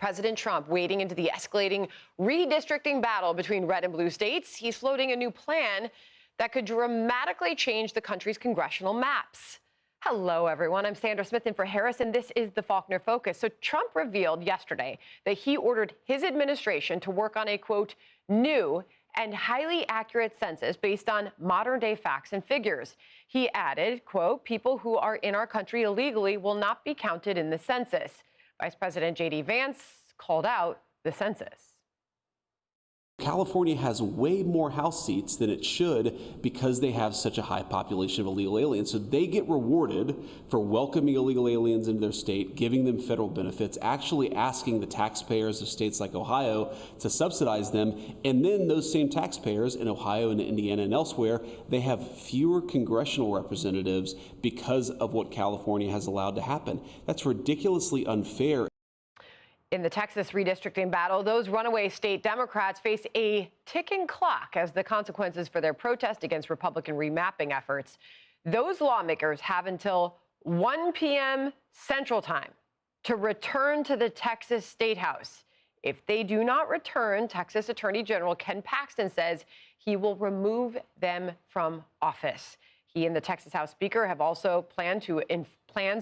President Trump wading into the escalating redistricting battle between red and blue states. He's floating a new plan that could dramatically change the country's congressional maps. Hello, everyone. I'm Sandra Smith in for Harris, and this is the Faulkner Focus. So Trump revealed yesterday that he ordered his administration to work on a, quote, new and highly accurate census based on modern-day facts and figures. He added, quote, people who are in our country illegally will not be counted in the census. Vice President J.D. Vance called out the census. California has way more House seats than it should because they have such a high population of illegal aliens. So they get rewarded for welcoming illegal aliens into their state, giving them federal benefits, actually asking the taxpayers of states like Ohio to subsidize them. And then those same taxpayers in Ohio and Indiana and elsewhere, they have fewer congressional representatives because of what California has allowed to happen. That's ridiculously unfair. In the Texas redistricting battle, those runaway state Democrats face a ticking clock as the consequences for their protest against Republican remapping efforts. Those lawmakers have until 1 p.m. Central Time to return to the Texas State House. If they do not return, Texas Attorney General Ken Paxton says he will remove them from office. He and the Texas House Speaker have also plans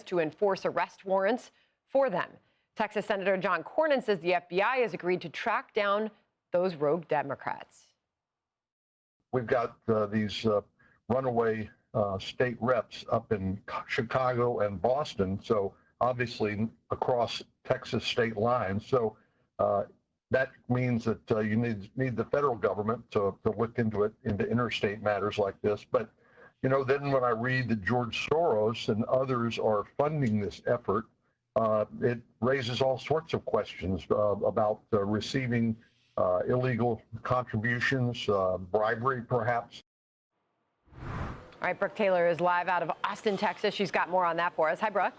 to enforce arrest warrants for them. Texas Senator John Cornyn says the FBI has agreed to track down those rogue Democrats. We've got these runaway state reps up in Chicago and Boston, so obviously across Texas state lines. So that means that you need the federal government to look into interstate matters like this. But, you know, then when I read that George Soros and others are funding this effort, it raises all sorts of questions about receiving illegal contributions, bribery, perhaps. All right, Brooke Taylor is live out of Austin, Texas. She's got more on that for us. Hi, Brooke.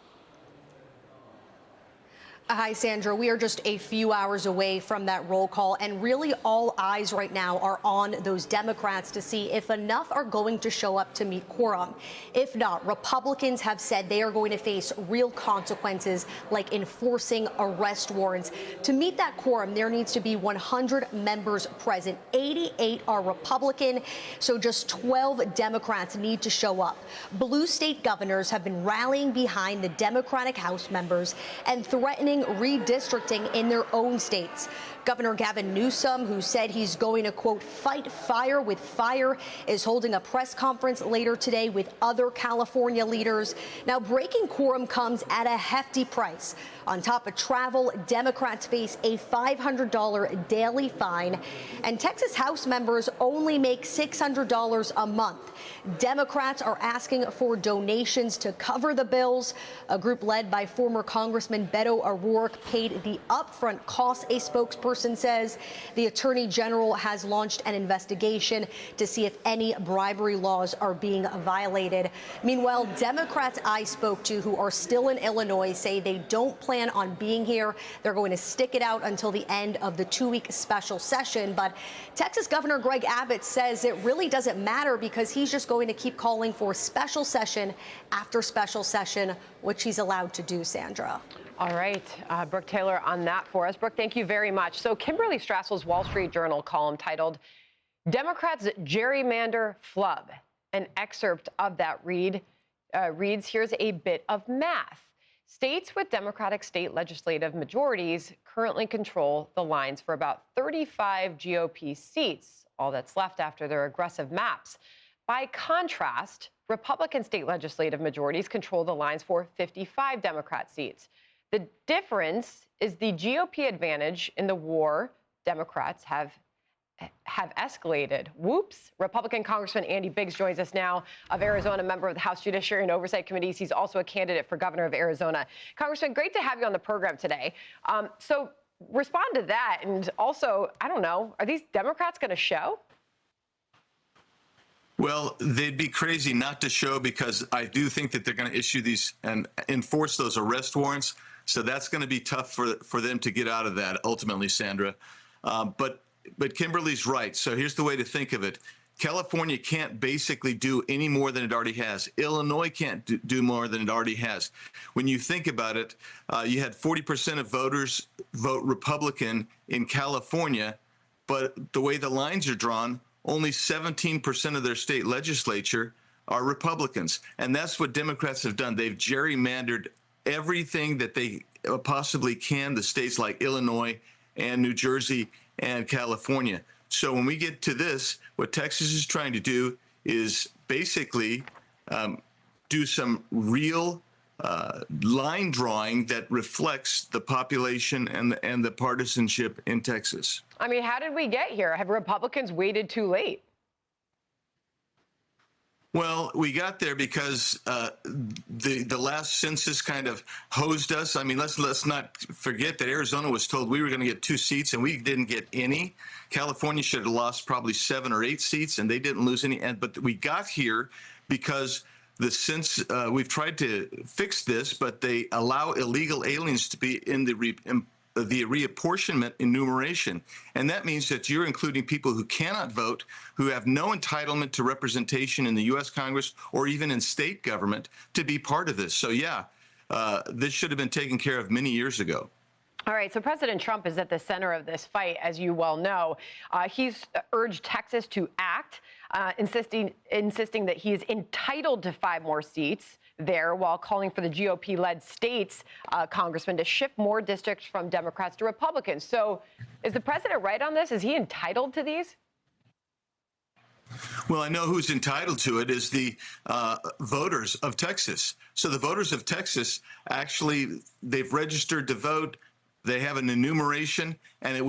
Hi, Sandra. We are just a few hours away from that roll call, and really all eyes right now are on those Democrats to see if enough are going to show up to meet quorum. If not, Republicans have said they are going to face real consequences like enforcing arrest warrants. To meet that quorum, there needs to be 100 members present. 88 are Republican, so just 12 Democrats need to show up. Blue state governors have been rallying behind the Democratic House members and threatening redistricting in their own states. Governor Gavin Newsom, who said he's going to, quote, fight fire with fire, is holding a press conference later today with other California leaders. Now, breaking quorum comes at a hefty price. On top of travel, Democrats face a $500 daily fine, and Texas House members only make $600 a month. Democrats are asking for donations to cover the bills. A group led by former Congressman Beto O'Rourke paid the upfront costs, a spokesperson says. The Attorney General has launched an investigation to see if any bribery laws are being violated. Meanwhile, Democrats I spoke to who are still in Illinois say they don't plan on being here. They're going to stick it out until the end of the two-week special session. But Texas Governor Greg Abbott says it really doesn't matter because he's just going to keep calling for special session after special session, which he's allowed to do, Sandra. All right, Brooke Taylor on that for us. Brooke, thank you very much. So Kimberly Strassel's Wall Street Journal column titled Democrats Gerrymander Flub. An excerpt of that reads, here's a bit of math. States with Democratic state legislative majorities currently control the lines for about 35 GOP seats, all that's left after their aggressive maps. By contrast, Republican state legislative majorities control the lines for 55 Democrat seats. The difference is the GOP advantage in the war Democrats have escalated. Whoops. Republican Congressman Andy Biggs joins us now, of Arizona, member of the House Judiciary and Oversight Committees. He's also a candidate for governor of Arizona. Congressman, great to have you on the program today. So respond to that. And also, I don't know, are these Democrats going to show? Well, they'd be crazy not to show because I do think that they're going to issue these and enforce those arrest warrants. So that's going to be tough for them to get out of that ultimately, Sandra. But Kimberly's right. So here's the way to think of it. California can't basically do any more than it already has. Illinois can't do more than it already has. When you think about it, you had 40% of voters vote Republican in California, but the way the lines are drawn, only 17% of their state legislature are Republicans. And that's what Democrats have done. They've gerrymandered everything that they possibly can, the states like Illinois and New Jersey and California. So when we get to this, what Texas is trying to do is basically do some real line drawing that reflects the population and the partisanship in Texas. I mean, how did we get here? Have Republicans waited too late? Well, we got there because the last census kind of hosed us. I mean, let's not forget that Arizona was told we were going to get 2 seats, and we didn't get any. California should have lost probably 7 or 8 seats, and they didn't lose any. But we got here because we've tried to fix this, but they allow illegal aliens to be in the reapportionment enumeration. And that means that you're including people who cannot vote, who have no entitlement to representation in the U.S. Congress or even in state government to be part of this. So, yeah, this should have been taken care of many years ago. All right, so President Trump is at the center of this fight, as you well know. He's urged Texas to act, insisting that he is entitled to 5 more seats there, while calling for the GOP-led states, Congressman, to shift more districts from Democrats to Republicans. So is the president right on this? Is he entitled to these? Well, I know who's entitled to it is the voters of Texas. So the voters of Texas, actually, they've registered to vote. They have an enumeration, and there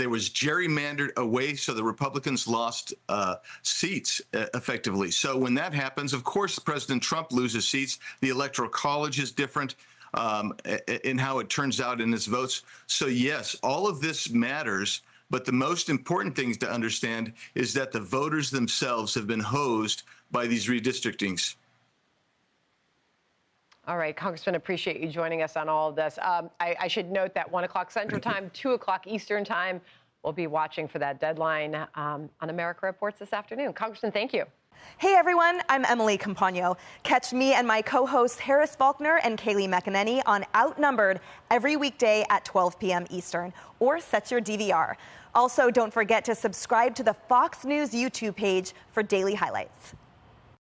was gerrymandered away, so the Republicans lost seats effectively. So when that happens, of course, President Trump loses seats. The Electoral College is different in how it turns out in his votes. So yes, all of this matters, but the most important things to understand is that the voters themselves have been hosed by these redistrictings. All right, Congressman, appreciate you joining us on all of this. I should note that 1 o'clock Central Time, 2 o'clock Eastern Time, we'll be watching for that deadline on America Reports this afternoon. Congressman, thank you. Hey everyone, I'm Emily Campagno. Catch me and my co-hosts Harris Faulkner and Kaylee McEnany on Outnumbered every weekday at 12 p.m. Eastern, or set your DVR. Also, don't forget to subscribe to the Fox News YouTube page for daily highlights.